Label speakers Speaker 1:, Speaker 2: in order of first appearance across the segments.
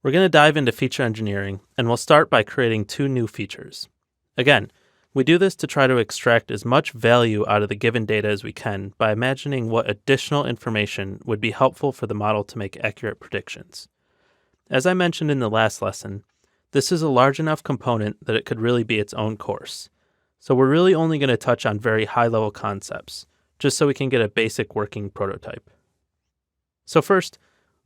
Speaker 1: We're going to dive into feature engineering, and we'll start by creating two new features. Again, we do this to try to extract as much value out of the given data as we can by imagining what additional information would be helpful for the model to make accurate predictions. As I mentioned in the last lesson, this is a large enough component that it could really be its own course. So we're really only going to touch on very high-level concepts, just so we can get a basic working prototype. So first,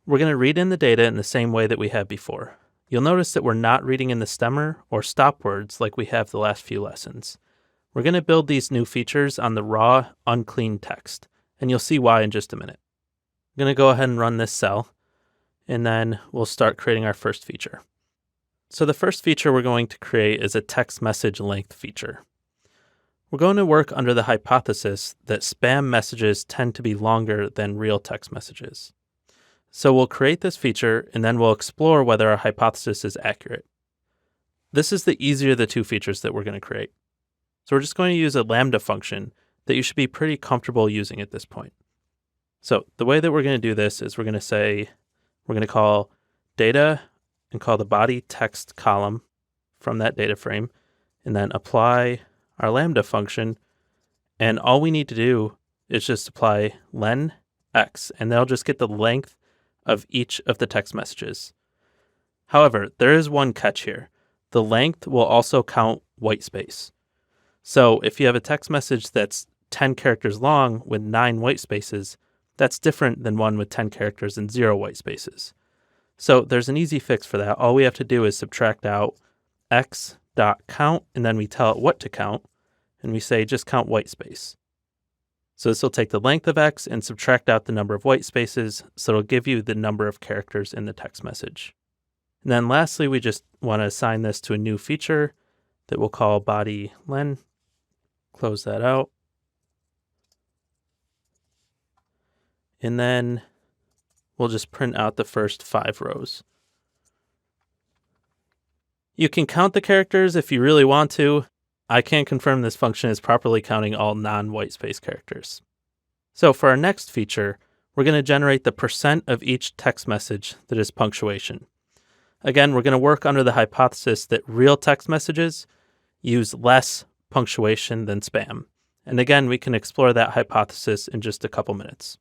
Speaker 1: we're going to read in the data in the same way that we have before. You'll notice that we're not reading in the stemmer or stop words like we have the last few lessons. We're going to build these new features on the raw, unclean text, and you'll see why in just a minute. I'm going to go ahead and run this cell, and then we'll start creating our first feature. So the first feature we're going to create is a text message length feature. We're going to work under the hypothesis that spam messages tend to be longer than real text messages. So we'll create this feature, and then we'll explore whether our hypothesis is accurate. This is the easier of the two features that we're going to create. So we're just going to use a lambda function that you should be pretty comfortable using at this point. So the way that we're going to do this is we're going to call data and call the body text column from that data frame, and then apply our lambda function. And all we need to do is just apply len x, and that'll just get the length of each of the text messages. However, there is one catch here. The length will also count white space. So if you have a text message that's 10 characters long with 9 white spaces, that's different than one with 10 characters and 0 white spaces. So there's an easy fix for that. All we have to do is subtract out x.count, and then we tell it what to count, and we say just count white space. So this will take the length of x and subtract out the number of white spaces, so it'll give you the number of characters in the text message. And then lastly, we just want to assign this to a new feature that we'll call body len. Close that out. And then we'll just print out the first 5 rows. You can count the characters if you really want to. I can confirm this function is properly counting all non-white space characters. So for our next feature, we're going to generate the percent of each text message that is punctuation. Again, we're going to work under the hypothesis that real text messages use less punctuation than spam. And again, we can explore that hypothesis in just a couple minutes.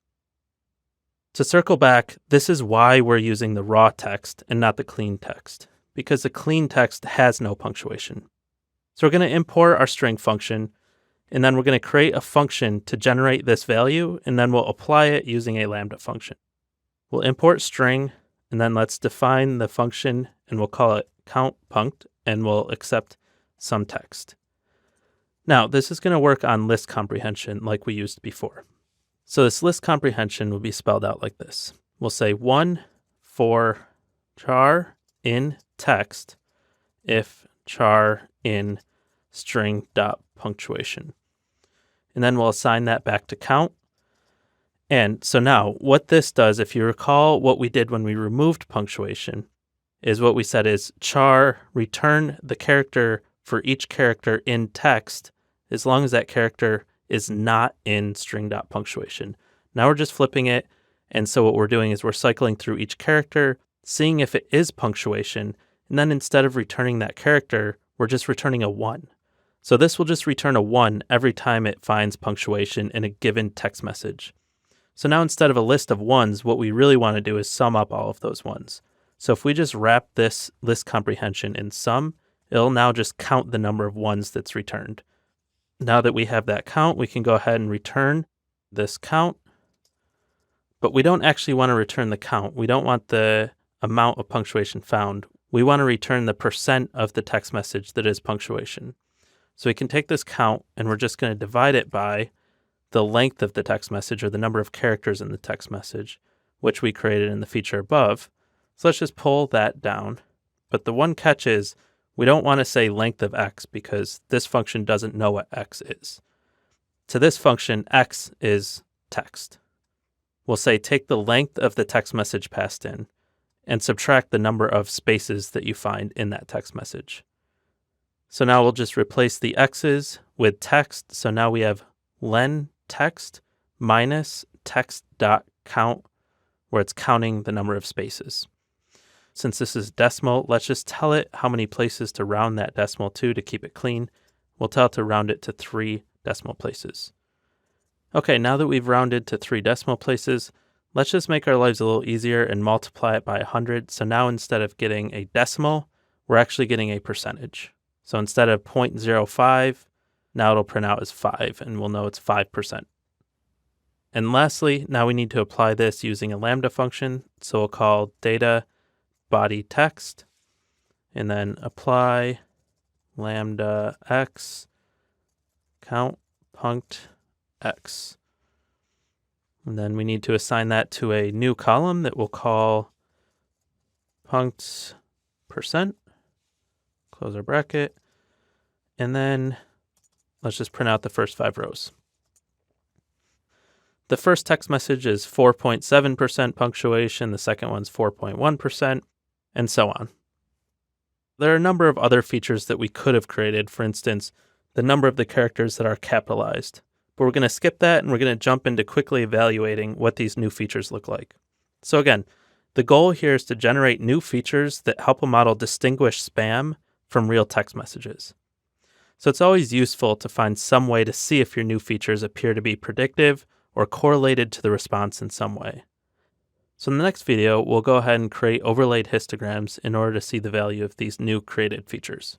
Speaker 1: To circle back, this is why we're using the raw text and not the clean text, because the clean text has no punctuation. So we're going to import our string function, and then we're going to create a function to generate this value, and then we'll apply it using a lambda function. We'll import string, and then let's define the function, and we'll call it count_punct, and we'll accept some text. Now, this is going to work on list comprehension like we used before. So this list comprehension will be spelled out like this. We'll say 1 for char in text if char in string.punctuation. And then we'll assign that back to count. And so now what this does, if you recall what we did when we removed punctuation, is what we said is char return the character for each character in text as long as that character is not in string.punctuation. Now we're just flipping it. And so what we're doing is we're cycling through each character, seeing if it is punctuation. And then instead of returning that character, we're just returning a 1. So this will just return a 1 every time it finds punctuation in a given text message. So now instead of a list of 1s, what we really want to do is sum up all of those 1s. So if we just wrap this list comprehension in sum, it'll now just count the number of 1s that's returned. Now that we have that count, we can go ahead and return this count. But we don't actually want to return the count. We don't want the amount of punctuation found. We want to return the percent of the text message that is punctuation. So we can take this count, and we're just going to divide it by the length of the text message, or the number of characters in the text message, which we created in the feature above. So let's just pull that down. But the one catch is we don't want to say length of x, because this function doesn't know what x is. To this function, x is text. We'll say take the length of the text message passed in and subtract the number of spaces that you find in that text message. So now we'll just replace the x's with text. So now we have len text minus text.count, where it's counting the number of spaces. Since this is decimal, let's just tell it how many places to round that decimal to keep it clean. We'll tell it to round it to 3 decimal places. Okay, now that we've rounded to 3 decimal places, let's just make our lives a little easier and multiply it by 100. So now instead of getting a decimal, we're actually getting a percentage. So instead of 0.05, now it'll print out as 5, and we'll know it's 5%. And lastly, now we need to apply this using a lambda function. So we'll call data body text, and then apply lambda x count punct x. And then we need to assign that to a new column that we'll call punct percent, close our bracket, and then let's just print out the first 5 rows. The first text message is 4.7% punctuation, the second one's 4.1%, and so on. There are a number of other features that we could have created, for instance, the number of the characters that are capitalized. But we're going to skip that and we're going to jump into quickly evaluating what these new features look like. So again, the goal here is to generate new features that help a model distinguish spam from real text messages. So it's always useful to find some way to see if your new features appear to be predictive or correlated to the response in some way. So in the next video, we'll go ahead and create overlaid histograms in order to see the value of these new created features.